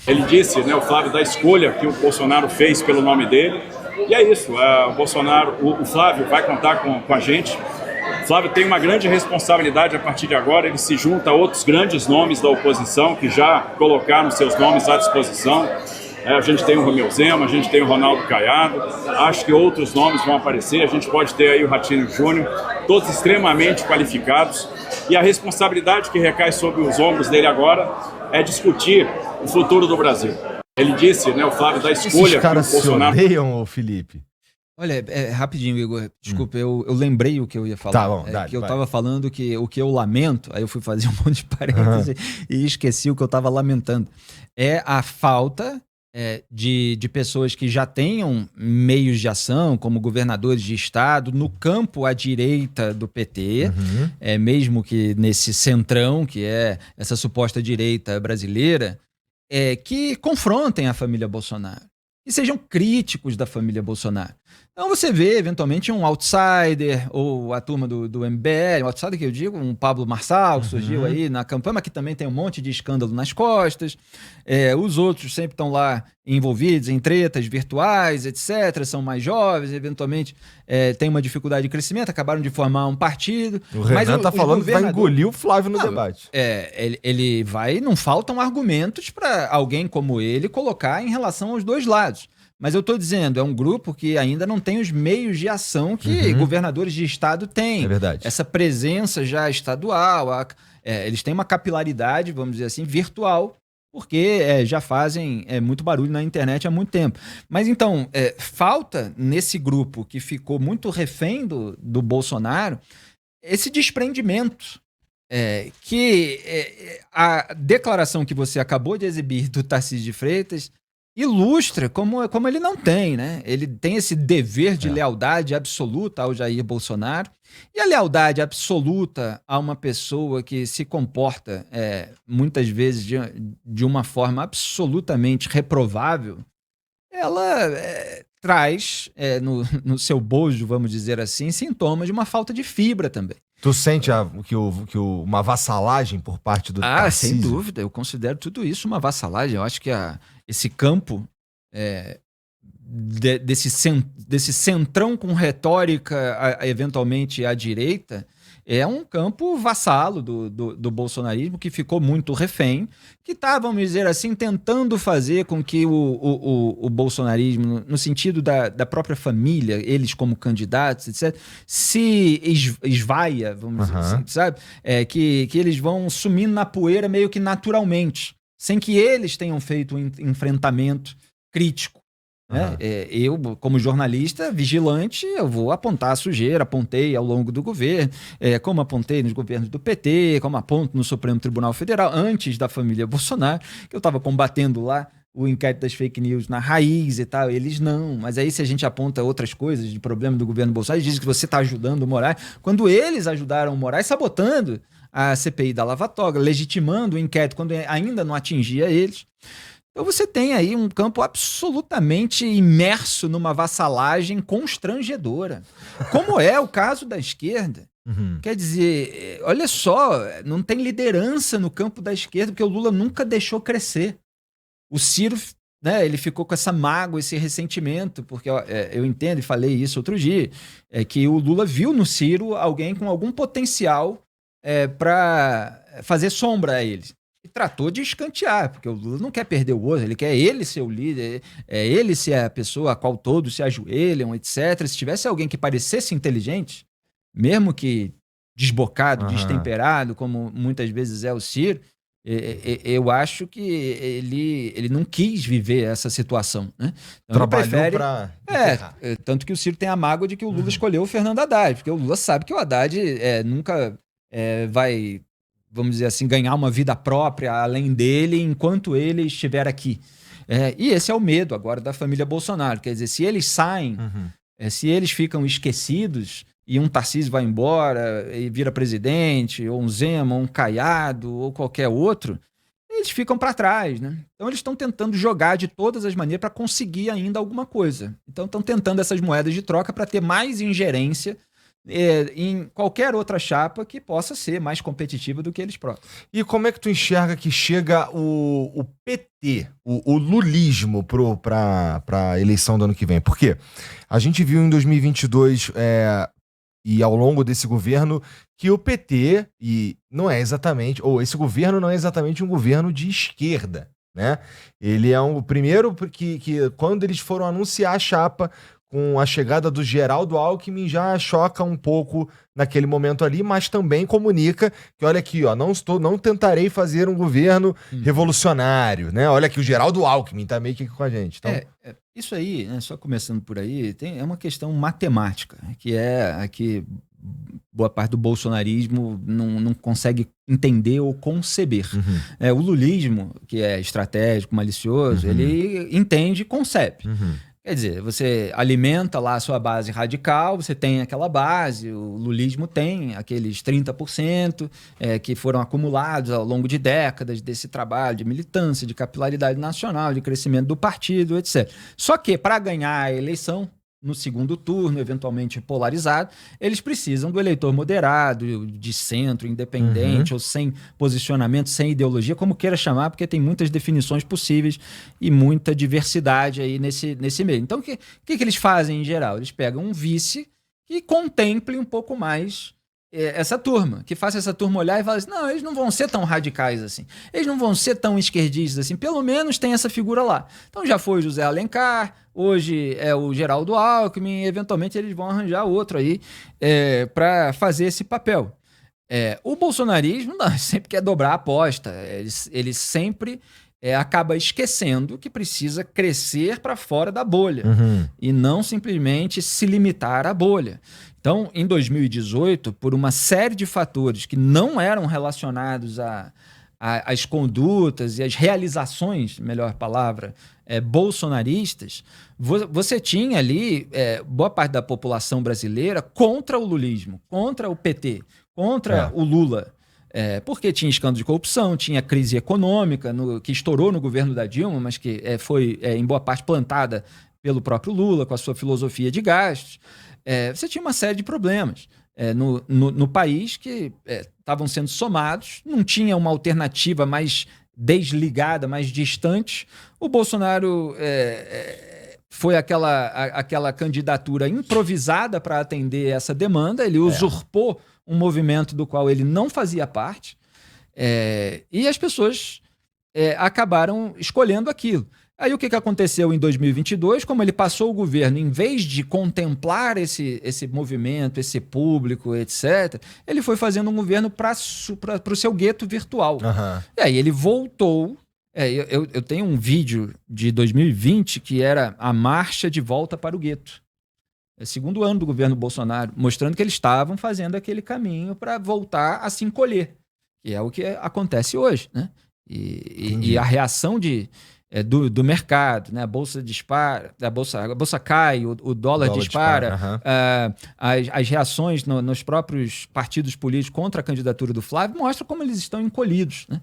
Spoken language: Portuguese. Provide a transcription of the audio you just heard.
Ele disse, né, o Flávio, da escolha que o Bolsonaro fez pelo nome dele. E é isso, o Bolsonaro, o Flávio vai contar com a gente. O Flávio tem uma grande responsabilidade a partir de agora, ele se junta a outros grandes nomes da oposição que já colocaram seus nomes à disposição. A gente tem o Romeu Zema, a gente tem o Ronaldo Caiado, acho que outros nomes vão aparecer, a gente pode ter aí o Ratinho Júnior, todos extremamente qualificados. E a responsabilidade que recai sobre os ombros dele agora é discutir o futuro do Brasil. Ele disse, né, o Flávio, da escolha Esses caras que o Bolsonaro... se odeiam, Felipe? Olha, rapidinho, Igor, desculpa, eu lembrei o que eu ia falar. Tá bom, que eu tava falando que o que eu lamento, aí eu fui fazer um monte de parênteses e esqueci o que eu tava lamentando. É a falta de pessoas que já tenham meios de ação, como governadores de estado, no campo à direita do PT, mesmo que nesse centrão, que é essa suposta direita brasileira, que confrontem a família Bolsonaro e sejam críticos da família Bolsonaro. Então você vê, eventualmente, um outsider, ou a turma do MBL, um outsider que eu digo, um Pablo Marçal, que surgiu aí na campanha, mas que também tem um monte de escândalo nas costas. Os outros sempre estão lá envolvidos em tretas virtuais, etc., são mais jovens, eventualmente têm uma dificuldade de crescimento, acabaram de formar um partido. O Renan está falando que vai engolir o Flávio no debate. Ele vai, não faltam argumentos para alguém como ele colocar em relação aos dois lados. Mas eu estou dizendo, é um grupo que ainda não tem os meios de ação que governadores de estado têm. É verdade. Essa presença já estadual, eles têm uma capilaridade, vamos dizer assim, virtual, porque já fazem muito barulho na internet há muito tempo. Mas então, falta nesse grupo que ficou muito refém do Bolsonaro esse desprendimento. A declaração que você acabou de exibir do Tarcísio de Freitas ilustra como ele não tem, né? Ele tem esse dever de lealdade absoluta ao Jair Bolsonaro, e a lealdade absoluta a uma pessoa que se comporta muitas vezes de uma forma absolutamente reprovável, ela traz no seu bojo, vamos dizer assim, sintomas de uma falta de fibra também. Tu sente uma vassalagem por parte do Tarcísio? Sem dúvida, eu considero tudo isso uma vassalagem. Eu acho que esse campo desse centrão com retórica eventualmente à direita é um campo vassalo do bolsonarismo, que ficou muito refém, que está, vamos dizer assim, tentando fazer com que o bolsonarismo, no sentido da própria família, eles como candidatos, etc., se esvaia, vamos dizer assim, sabe? Que eles vão sumindo na poeira meio que naturalmente, sem que eles tenham feito um enfrentamento crítico. Eu, como jornalista vigilante, eu vou apontar a sujeira, apontei ao longo do governo, como apontei nos governos do PT, como aponto no Supremo Tribunal Federal, antes da família Bolsonaro, que eu estava combatendo lá o inquérito das fake news na raiz e tal, eles não. Mas aí se a gente aponta outras coisas de problema do governo Bolsonaro, eles dizem que você está ajudando o Moraes, quando eles ajudaram o Moraes sabotando a CPI da Lava Toga, legitimando o inquérito quando ainda não atingia eles. Então você tem aí um campo absolutamente imerso numa vassalagem constrangedora, como é o caso da esquerda. Quer dizer, olha só, não tem liderança no campo da esquerda, porque o Lula nunca deixou crescer. O Ciro, né, ele ficou com essa mágoa, esse ressentimento, porque eu entendo e falei isso outro dia, que o Lula viu no Ciro alguém com algum potencial para fazer sombra a ele. E tratou de escantear, porque o Lula não quer perder o outro, ele quer ele ser o líder, ele ser a pessoa a qual todos se ajoelham, etc. Se tivesse alguém que parecesse inteligente, mesmo que desbocado, destemperado, como muitas vezes é o Ciro, eu acho que ele não quis viver essa situação, né? Então, trabalhou para tanto que o Ciro tem a mágoa de que o Lula escolheu o Fernando Haddad, porque o Lula sabe que o Haddad nunca vai, vamos dizer assim, ganhar uma vida própria além dele enquanto ele estiver aqui. E esse é o medo agora da família Bolsonaro. Quer dizer, se eles saem, se eles ficam esquecidos e um Tarcísio vai embora e vira presidente, ou um Zema, ou um Caiado, ou qualquer outro, eles ficam para trás, né? Então eles estão tentando jogar de todas as maneiras para conseguir ainda alguma coisa. Então estão tentando essas moedas de troca para ter mais ingerência em qualquer outra chapa que possa ser mais competitiva do que eles próprios. E como é que tu enxerga que chega o PT, o lulismo para a eleição do ano que vem? Porque a gente viu em 2022 e ao longo desse governo que o PT não é exatamente, ou esse governo não é exatamente um governo de esquerda, né? Ele é o primeiro que quando eles foram anunciar a chapa, com a chegada do Geraldo Alckmin, já choca um pouco naquele momento ali, mas também comunica que, olha aqui, ó, não tentarei fazer um governo revolucionário, né? Olha aqui, o Geraldo Alckmin tá meio que com a gente. Então... isso aí, né, só começando por aí, é uma questão matemática, que é que boa parte do bolsonarismo não consegue entender ou conceber. O lulismo, que é estratégico, malicioso, ele entende e concebe. Quer dizer, você alimenta lá a sua base radical, você tem aquela base, o lulismo tem aqueles 30% que foram acumulados ao longo de décadas desse trabalho de militância, de capilaridade nacional, de crescimento do partido, etc. Só que para ganhar a eleição, no segundo turno, eventualmente polarizado, eles precisam do eleitor moderado, de centro, independente, ou sem posicionamento, sem ideologia, como queira chamar, porque tem muitas definições possíveis e muita diversidade aí nesse meio. Então, o que eles fazem em geral? Eles pegam um vice que contemple um pouco mais essa turma, que faça essa turma olhar e falar assim, não, eles não vão ser tão radicais assim, eles não vão ser tão esquerdistas assim, pelo menos tem essa figura lá. Então já foi o José Alencar, hoje é o Geraldo Alckmin, eventualmente eles vão arranjar outro aí para fazer esse papel. O bolsonarismo sempre quer dobrar a aposta, ele sempre acaba esquecendo que precisa crescer para fora da bolha e não simplesmente se limitar à bolha. Então, em 2018, por uma série de fatores que não eram relacionados às condutas e às realizações, melhor palavra, bolsonaristas, você tinha ali boa parte da população brasileira contra o lulismo, contra o PT, contra o Lula. Porque tinha escândalo de corrupção, tinha crise econômica que estourou no governo da Dilma, mas que foi em boa parte plantada pelo próprio Lula, com a sua filosofia de gastos. Você tinha uma série de problemas no país que estavam sendo somados, não tinha uma alternativa mais desligada, mais distante. O Bolsonaro foi aquela candidatura improvisada para atender essa demanda, ele usurpou um movimento do qual ele não fazia parte, e as pessoas acabaram escolhendo aquilo. Aí o que aconteceu em 2022? Como ele passou o governo, em vez de contemplar esse movimento, esse público, etc., ele foi fazendo um governo para o seu gueto virtual. E aí ele voltou. Eu tenho um vídeo de 2020 que era a marcha de volta para o gueto. Segundo ano do governo Bolsonaro, mostrando que eles estavam fazendo aquele caminho para voltar a se encolher, que é o que acontece hoje, né? E a reação do mercado, né? A bolsa dispara, a bolsa cai, o dólar dispara. As reações nos próprios partidos políticos contra a candidatura do Flávio mostram como eles estão encolhidos, né?